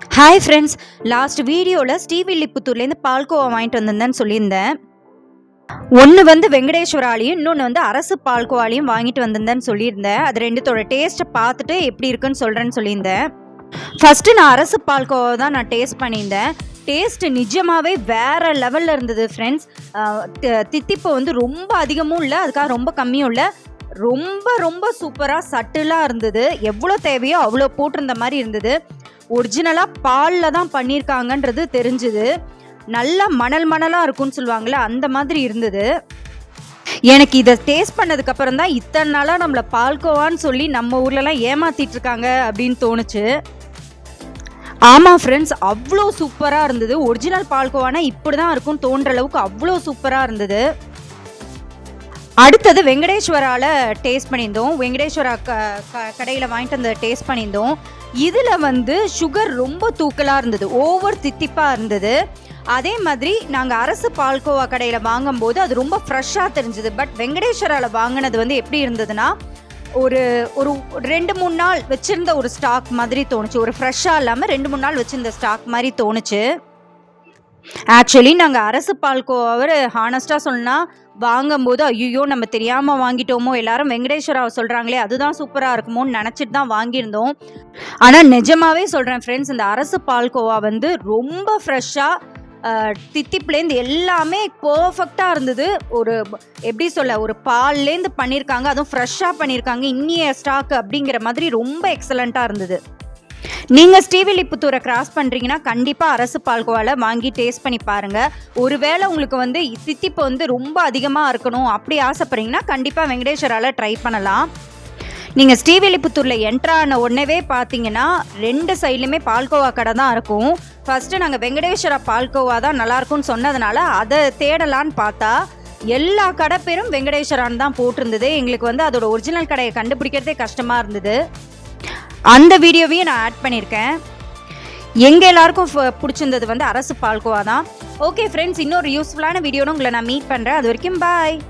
Hi friends, last வீடியோவில் ஸ்ரீவில்லிபுத்தூர்லேருந்து பால்கோவா வாங்கிட்டு வந்திருந்தேன்னு சொல்லியிருந்தேன். ஒன்று வந்து வெங்கடேஸ்வராலையும் இன்னொன்று வந்து அரசு பால்கோவாலையும் வாங்கிட்டு வந்திருந்தேன்னு சொல்லியிருந்தேன். அது ரெண்டுத்தோட டேஸ்ட்டை பார்த்துட்டு எப்படி இருக்குன்னு சொல்கிறேன்னு சொல்லியிருந்தேன். ஃபஸ்ட்டு நான் அரசு பால்கோவா தான் நான் டேஸ்ட் பண்ணியிருந்தேன். டேஸ்ட்டு நிஜமாகவே வேறு லெவலில் இருந்தது ஃப்ரெண்ட்ஸ். தித்திப்பு வந்து ரொம்ப அதிகமும் இல்லை, அதுக்காக ரொம்ப கம்மியும் இல்லை. ரொம்ப ரொம்ப சூப்பராக சட்டிலாக இருந்தது. எவ்வளோ தேவையோ அவ்வளோ போட்டிருந்த மாதிரி இருந்தது. ஒரிஜினலாக பாலில் தான் பண்ணியிருக்காங்கன்றது தெரிஞ்சுது. நல்லா மணலாக இருக்கும்னு சொல்லுவாங்கள்ல, அந்த மாதிரி இருந்தது. எனக்கு இதை டேஸ்ட் பண்ணதுக்கப்புறம் தான் இத்தனை நாளாக நம்மளை பால்கோவான்னு சொல்லி நம்ம ஊர்லலாம் ஏமாத்திட்டு இருக்காங்க அப்படின்னு தோணுச்சு. ஆமாம் ஃப்ரெண்ட்ஸ், அவ்வளோ சூப்பராக இருந்தது. ஒரிஜினல் பால்கோவானா இப்படி தான் இருக்கும்னு தோன்ற அளவுக்கு அவ்வளோ சூப்பராக இருந்தது. அடுத்தது வெங்கடேஸ்வரால டேஸ்ட் பண்ணியிருந்தோம். வெங்கடேஸ்வரா கடையில் வாங்கிட்டு வந்து டேஸ்ட் பண்ணியிருந்தோம். இதில் வந்து சுகர் ரொம்ப தூக்கலாக இருந்தது, ஓவர் தித்திப்பாக இருந்தது. அதே மாதிரி நாங்கள் அரசு பால்கோவா கடையில் வாங்கும்போது அது ரொம்ப ஃப்ரெஷ்ஷாக தெரிஞ்சுது. பட் வெங்கடேஸ்வராவில் வாங்கினது வந்து எப்படி இருந்ததுன்னா, ஒரு ஒரு 2-3 நாள் வச்சுருந்த ஒரு ஸ்டாக் மாதிரி தோணுச்சு. ஒரு ஃப்ரெஷ்ஷாக இல்லாமல் 2-3 நாள் வச்சுருந்த ஸ்டாக் மாதிரி தோணுச்சு. ஆக்சுவலி நாங்கள் அரசு பால்கோவாவை ஹானஸ்ட்டாக சொன்னால் வாங்கும்போது ஐயோ நம்ம தெரியாமல் வாங்கிட்டோமோ, எல்லாரும் வெங்கடேஸ்வராவை சொல்கிறாங்களே அதுதான் சூப்பராக இருக்குமோன்னு நினச்சிட்டு தான் வாங்கியிருந்தோம். ஆனால் நிஜமாகவே சொல்கிறேன் ஃப்ரெண்ட்ஸ், இந்த அரசு பால்கோவா வந்து ரொம்ப ஃப்ரெஷ்ஷாக தித்திப்புலேருந்து எல்லாமே பர்ஃபெக்டாக இருந்தது. ஒரு எப்படி சொல்ல, ஒரு பால்லேருந்து பண்ணியிருக்காங்க, அதுவும் ஃப்ரெஷ்ஷாக பண்ணியிருக்காங்க. இன்னிய ஸ்டாக் அப்படிங்கிற மாதிரி ரொம்ப எக்ஸலண்ட்டாக இருந்தது. நீங்கள் ஸ்ரீவில்லிபுத்தூரை கிராஸ் பண்ணுறீங்கன்னா கண்டிப்பாக அரசு பால்கோவாவில் வாங்கி டேஸ்ட் பண்ணி பாருங்கள். ஒருவேளை உங்களுக்கு வந்து தித்திப்பு வந்து ரொம்ப அதிகமாக இருக்கணும் அப்படி ஆசைப்படுறீங்கன்னா கண்டிப்பாக வெங்கடேஸ்வராவில் ட்ரை பண்ணலாம். நீங்கள் ஸ்ரீவில்லிபுத்தூரில் என்ட்ரான உடனே பார்த்தீங்கன்னா 2 சைட்லையுமே பால்கோவா கடை தான் இருக்கும். ஃபஸ்ட்டு நாங்கள் வெங்கடேஸ்வரா பால்கோவா தான் நல்லாயிருக்கும்னு சொன்னதுனால அதை தேடலான்னு பார்த்தா எல்லா கடை பேரும் வெங்கடேஸ்வரான்னு தான் போட்டிருந்தது. எங்களுக்கு வந்து அதோட ஒரிஜினல் கடையை கண்டுபிடிக்கிறதே கஷ்டமாக இருந்தது. அந்த வீடியோவையும் நான் ஆட் பண்ணியிருக்கேன். எங்கள் எல்லாருக்கும் பிடிச்சிருந்தது வந்து அரசு பால்கோவா தான். ஓகே ஃப்ரெண்ட்ஸ், இன்னொரு யூஸ்ஃபுல்லான வீடியோன்னு உங்களை நான் மீட் பண்ணுறேன். அது வரைக்கும் பாய்.